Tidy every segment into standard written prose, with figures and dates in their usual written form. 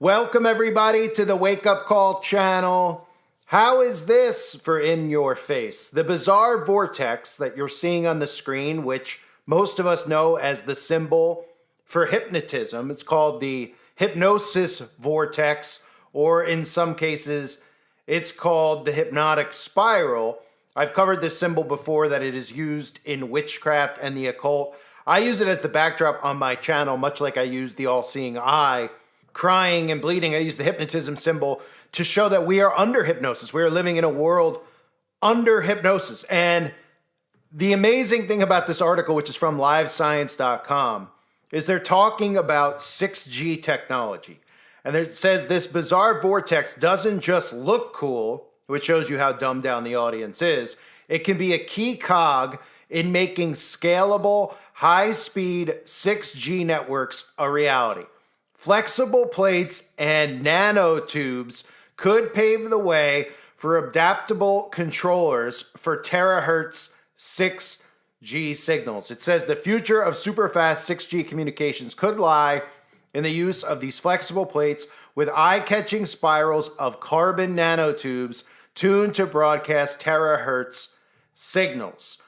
Welcome everybody to the Wake Up Call channel. How is this for In Your Face? The bizarre vortex that you're seeing on the screen, which most of us know as the symbol for hypnotism. It's called the hypnosis vortex, or in some cases, it's called the hypnotic spiral. I've covered this symbol before, that it is used in witchcraft and the occult. I use it as the backdrop on my channel, much like I use the all-seeing eye. Crying and bleeding, I use the hypnotism symbol to show that we are under hypnosis. We are living in a world under hypnosis. And the amazing thing about this article, which is from livescience.com, is they're talking about 6G technology. And it says this bizarre vortex doesn't just look cool, which shows you how dumbed down the audience is. It can be a key cog in making scalable, high-speed 6G networks a reality. Flexible plates and nanotubes could pave the way for adaptable controllers for terahertz 6G signals. It says the future of superfast 6G communications could lie in the use of these flexible plates with eye-catching spirals of carbon nanotubes tuned to broadcast terahertz signals.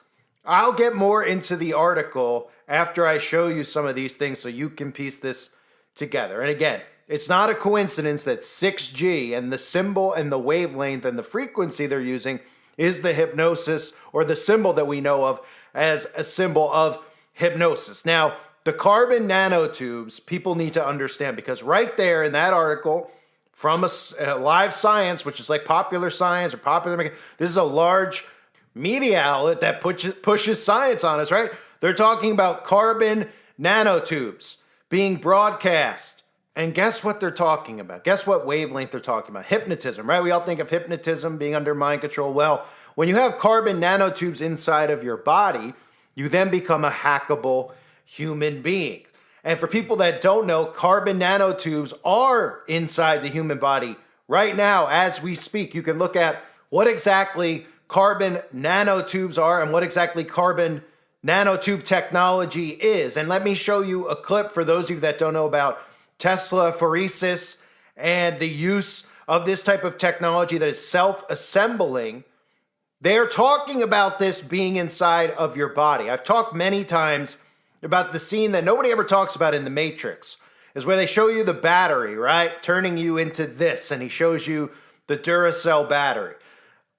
I'll get more into the article after I show you some of these things so you can piece this together. And again, it's not a coincidence that 6G and the symbol and the wavelength and the frequency they're using is the hypnosis, or the symbol that we know of as a symbol of hypnosis. Now, the carbon nanotubes, people need to understand, because right there in that article from a Live Science, which is like Popular Science or Popular, this is a large media outlet that pushes science on us, right? They're talking about carbon nanotubes being broadcast. And guess what they're talking about? Guess what wavelength they're talking about? Hypnotism, right? We all think of hypnotism being under mind control. Well, when you have carbon nanotubes inside of your body, you then become a hackable human being. And for people that don't know, carbon nanotubes are inside the human body right now as we speak. You can look at what exactly carbon nanotubes are and what exactly carbon nanotube technology is. And let me show you a clip for those of you that don't know about Tesla phoresis and the use of this type of technology that is self-assembling. They're talking about this being inside of your body. I've talked many times about the scene that nobody ever talks about in The Matrix, is where they show you the battery, right? Turning you into this, and he shows you the Duracell battery.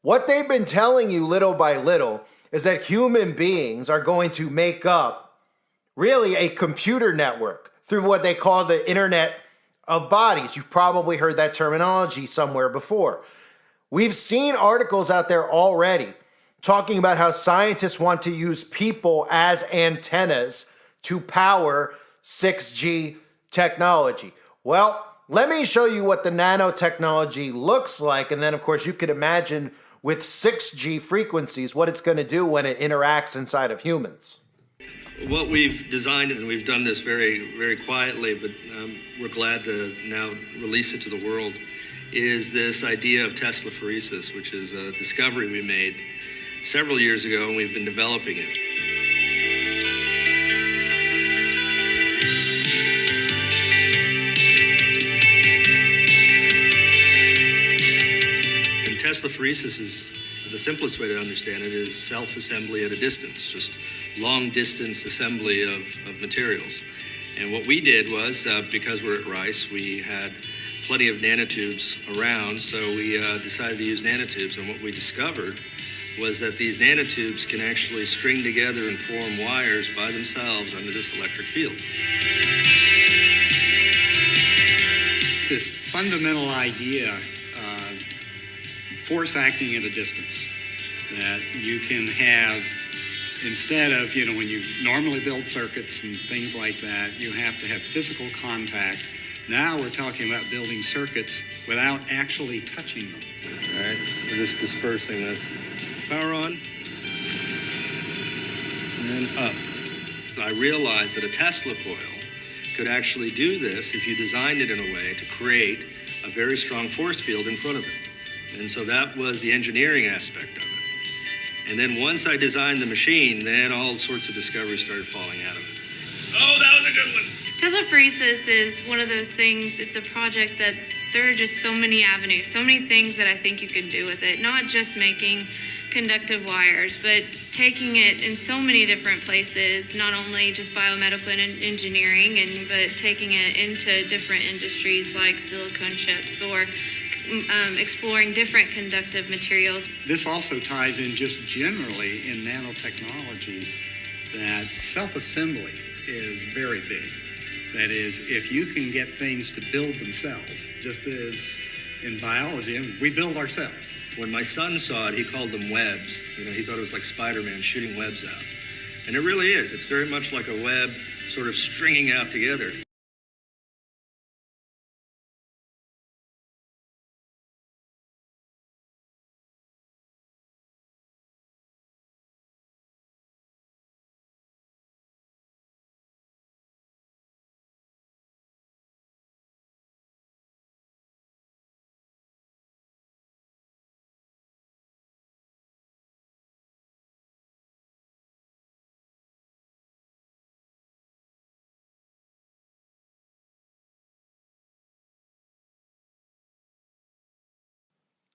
What they've been telling you little by little is that human beings are going to make up really a computer network through what they call the Internet of Bodies. You've probably heard that terminology somewhere before. We've seen articles out there already talking about how scientists want to use people as antennas to power 6G technology. Well, let me show you what the nanotechnology looks like, and then of course you could imagine with 6G frequencies what it's going to do when it interacts inside of humans. What we've designed, and we've done this very, very quietly, but we're glad to now release it to the world, is this idea of Tesla phoresis, which is a discovery we made several years ago, and we've been developing it. And Tesla phoresis is, the simplest way to understand it, is self-assembly at a distance, just long-distance assembly of materials. And what we did was, because we're at Rice, we had plenty of nanotubes around, so we decided to use nanotubes. And what we discovered was that these nanotubes can actually string together and form wires by themselves under this electric field. This fundamental idea of force acting at a distance, that you can have, instead of, when you normally build circuits and things like that, you have to have physical contact. Now we're talking about building circuits without actually touching them. All right, we're just dispersing this. Power on. And up. I realized that a Tesla coil could actually do this if you designed it in a way to create a very strong force field in front of it. And so that was the engineering aspect of it. And then once I designed the machine, then all sorts of discoveries started falling out of it. Oh, that was a good one. Telephoresis is one of those things, it's a project that there are just so many avenues, so many things that I think you can do with it. Not just making conductive wires, but taking it in so many different places, not only just biomedical and engineering, but taking it into different industries like silicone chips or exploring different conductive materials. This also ties in just generally in nanotechnology that self-assembly is very big. That is, if you can get things to build themselves, just as in biology, we build ourselves. When my son saw it, he called them webs. He thought it was like Spider-Man shooting webs out. And it really is. It's very much like a web sort of stringing out together.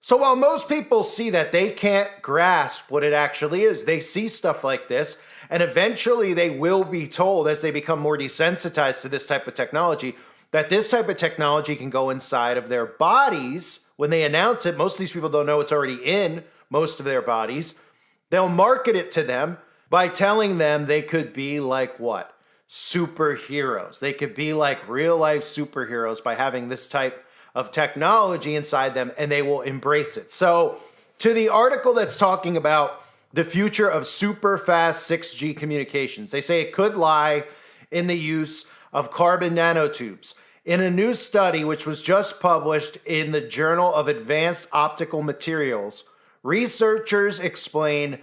So while most people see that, they can't grasp what it actually is. They see stuff like this, and eventually they will be told, as they become more desensitized to this type of technology, that this type of technology can go inside of their bodies. When they announce it, most of these people don't know it's already in most of their bodies. They'll market it to them by telling them they could be like what? Superheroes. They could be like real life superheroes by having this type of technology inside them, and they will embrace it. So to the article that's talking about the future of super fast 6G communications, they say it could lie in the use of carbon nanotubes. In a new study, which was just published in the Journal of Advanced Optical Materials, researchers explain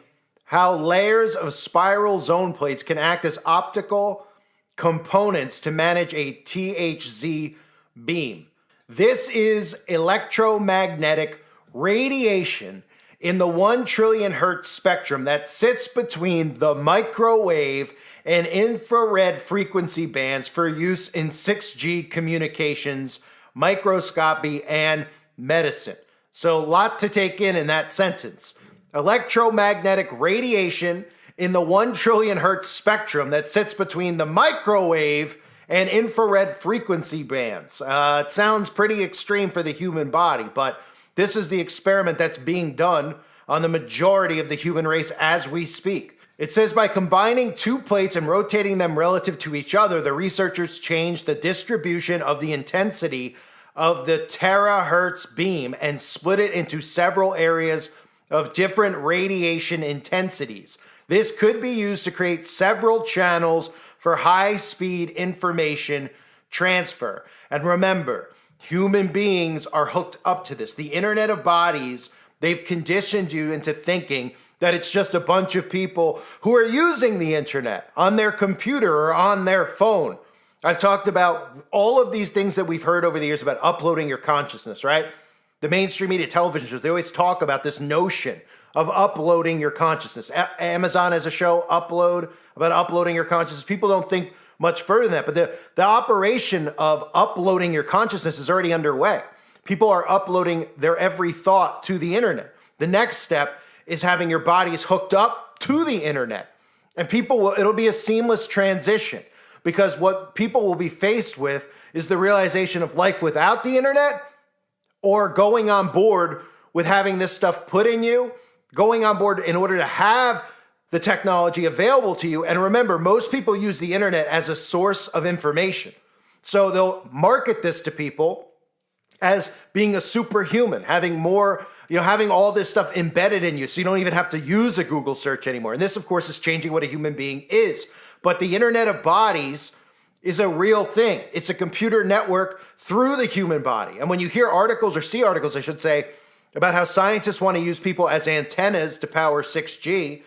how layers of spiral zone plates can act as optical components to manage a THZ beam. This is electromagnetic radiation in the 1 trillion hertz spectrum that sits between the microwave and infrared frequency bands for use in 6G communications, microscopy, and medicine. So a lot to take in that sentence. Electromagnetic radiation in the 1 trillion hertz spectrum that sits between the microwave and infrared frequency bands. It sounds pretty extreme for the human body, but this is the experiment that's being done on the majority of the human race as we speak. It says by combining two plates and rotating them relative to each other, the researchers changed the distribution of the intensity of the terahertz beam and split it into several areas of different radiation intensities. This could be used to create several channels for high-speed information transfer. And remember, human beings are hooked up to this. The Internet of Bodies, they've conditioned you into thinking that it's just a bunch of people who are using the internet on their computer or on their phone. I've talked about all of these things that we've heard over the years about uploading your consciousness, right? The mainstream media television shows, they always talk about this notion of uploading your consciousness. Amazon has a show, Upload, about uploading your consciousness. People don't think much further than that, but the operation of uploading your consciousness is already underway. People are uploading their every thought to the internet. The next step is having your bodies hooked up to the internet. And it'll be a seamless transition, because what people will be faced with is the realization of life without the internet, or going on board with having this stuff put in you, going on board in order to have the technology available to you. And remember, most people use the internet as a source of information. So they'll market this to people as being a superhuman, having more, having all this stuff embedded in you, so you don't even have to use a Google search anymore. And this, of course, is changing what a human being is. But the Internet of Bodies is a real thing. It's a computer network through the human body. And when you hear articles, or see articles, I should say, about how scientists want to use people as antennas to power 6G,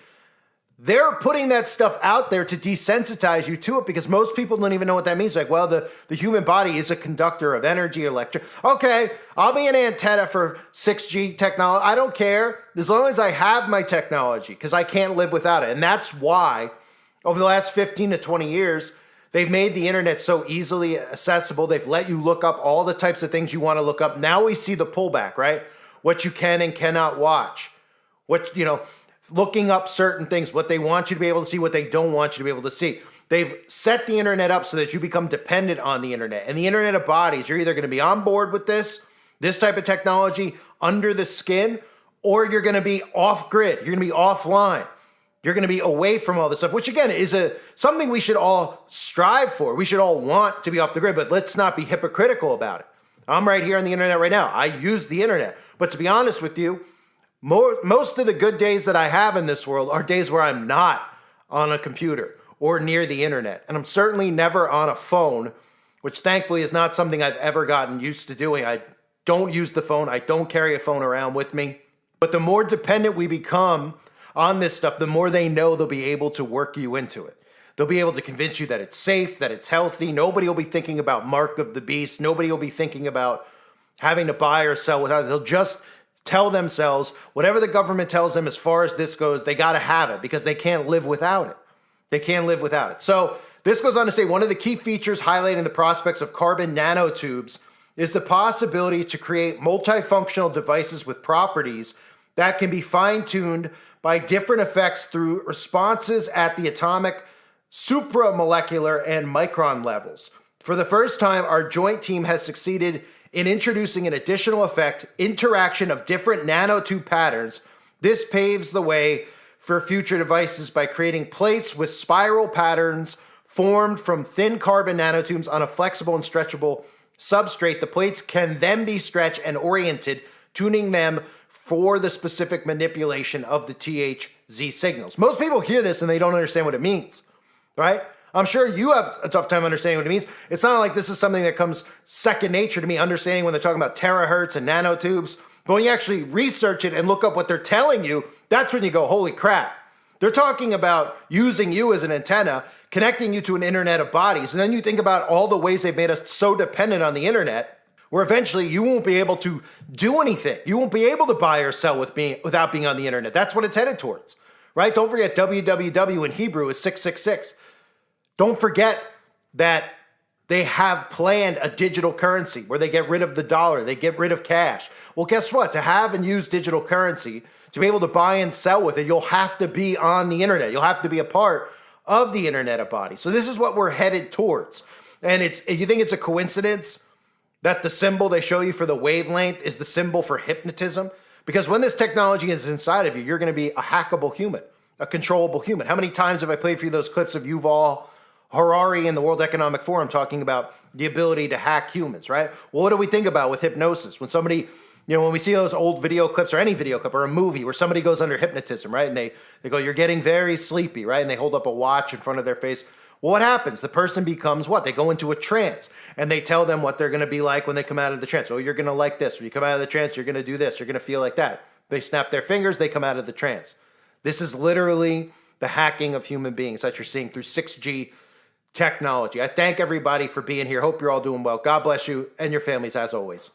they're putting that stuff out there to desensitize you to it, because most people don't even know what that means. Like, well, the human body is a conductor of energy, electric. Okay, I'll be an antenna for 6G technology. I don't care, as long as I have my technology, because I can't live without it. And that's why, over the last 15 to 20 years, They've made the internet so easily accessible. They've let you look up all the types of things you want to look up. Now we see the pullback, right? What you can and cannot watch. What, looking up certain things, what they want you to be able to see, what they don't want you to be able to see. They've set the internet up so that you become dependent on the internet. And the internet of bodies, you're either going to be on board with this type of technology under the skin, or you're going to be off grid. You're going to be offline. You're going to be away from all this stuff, which again is something we should all strive for. We should all want to be off the grid, but let's not be hypocritical about it. I'm right here on the internet right now. I use the internet. But to be honest with you, most of the good days that I have in this world are days where I'm not on a computer or near the internet. And I'm certainly never on a phone, which thankfully is not something I've ever gotten used to doing. I don't use the phone. I don't carry a phone around with me. But the more dependent we become on this stuff, the more they know they'll be able to work you into it. They'll be able to convince you that it's safe, that it's healthy. Nobody will be thinking about mark of the beast. Nobody will be thinking about having to buy or sell without it. They'll just tell themselves whatever the government tells them as far as this goes, they got to have it because they can't live without it. They can't live without it. So this goes on to say one of the key features highlighting the prospects of carbon nanotubes is the possibility to create multifunctional devices with properties that can be fine-tuned by different effects through responses at the atomic, supramolecular, and micron levels. For the first time, our joint team has succeeded in introducing an additional effect, interaction of different nanotube patterns. This paves the way for future devices by creating plates with spiral patterns formed from thin carbon nanotubes on a flexible and stretchable substrate. The plates can then be stretched and oriented, tuning them for the specific manipulation of the THZ signals. Most people hear this and they don't understand what it means, right? I'm sure you have a tough time understanding what it means. It's not like this is something that comes second nature to me, understanding when they're talking about terahertz and nanotubes. But when you actually research it and look up what they're telling you, that's when you go, holy crap. They're talking about using you as an antenna, connecting you to an internet of bodies. And then you think about all the ways they've made us so dependent on the internet, where eventually you won't be able to do anything. You won't be able to buy or sell without being on the internet. That's what it's headed towards, right? Don't forget www in Hebrew is 666. Don't forget that they have planned a digital currency where they get rid of the dollar, they get rid of cash. Well, guess what? To have and use digital currency, to be able to buy and sell with it, you'll have to be on the internet. You'll have to be a part of the internet of bodies. So this is what we're headed towards. And you think it's a coincidence that the symbol they show you for the wavelength is the symbol for hypnotism? Because when this technology is inside of you, you're going to be a hackable human, a controllable human. How many times have I played for you those clips of Yuval Harari in the World Economic Forum talking about the ability to hack humans, right? Well, what do we think about with hypnosis? When somebody, when we see those old video clips or any video clip or a movie where somebody goes under hypnotism, right? And they go, you're getting very sleepy, right? And they hold up a watch in front of their face. Well, what happens? The person becomes what? They go into a trance and they tell them what they're going to be like when they come out of the trance. Oh, you're going to like this. When you come out of the trance, you're going to do this. You're going to feel like that. They snap their fingers, they come out of the trance. This is literally the hacking of human beings that you're seeing through 6G technology. I thank everybody for being here. Hope you're all doing well. God bless you and your families as always.